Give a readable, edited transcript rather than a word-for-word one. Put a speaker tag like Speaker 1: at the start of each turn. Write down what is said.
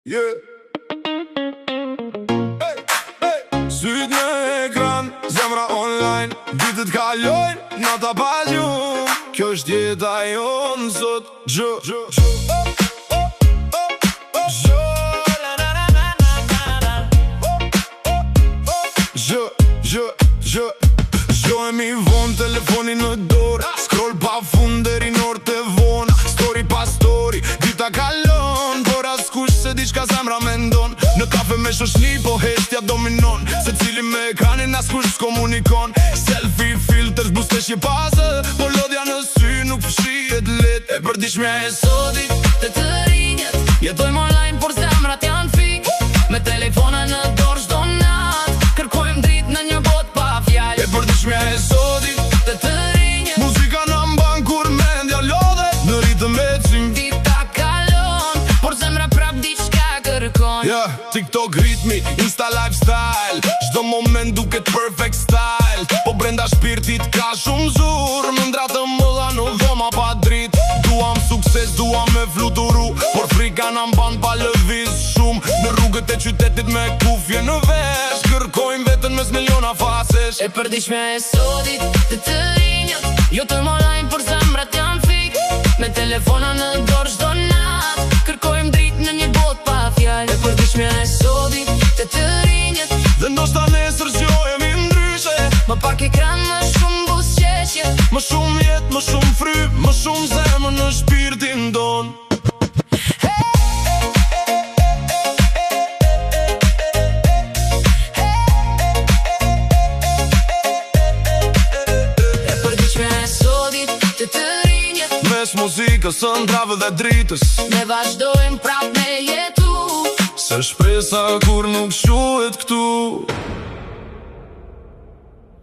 Speaker 1: Syt në ekran, zemra online, ditët kalojnë, nata pa gjumë. Kjo është jeta jonë sot. E mi vonë, telefoni në dorë, scroll pa fund deri n'orë të vona. Story pa story, dita kalon, por askush se diçka zemra mendon. Në kafe me shoshni, po heshtja dominon, se cili me ekranin askush s'komunikon. Selfie, filters, busteshje pasë, po lodja në sy nuk fshihet let. E përditshmja e sotit, të rinjet, jetojmë online, por zemrat janë fik. Me telefona në dorë çdo nat, kërkojmë dritë në një botë pa fjalë. E përditshmja e sotit, të rinjet, muzika në mban kur mendja lodhet në ritëm e cim. Dita kalon, por zemra prap diçka kërkon. TikTok ritmi, Insta lifestyle, çdo moment duket perfect style. Po brenda shpirtit ka shumë zur, mëndra të mëdha në dhoma pa drit. Duam sukses, duam me fluturu, por frika na mban pa lëviz shumë. Në rrugët e qytetit me kufje në vesh, kërkojmë vetën mes miliona fasesh. E përditshmja e sotit, të rinjet, jetojmë online, por zemrat janë fik. Me telefona në dorë çdo nat, kërkojmë dritë në një botë pa fjalë. E përditshmja e sotit, të rinjet, dhe ndoshta nesër zgjohemi ndryshe. Më pak ekran, më shumë buzëqeshje, më shumë jetë, më shumë fry, më shumë zemër në shpirtin ton. E përditshmja e sotit, të rinjet, mes muzikës, ëndrave dhe dritës, ne vazhdojmë prap me jetu, se shpresa kur nuk shuhet këtu.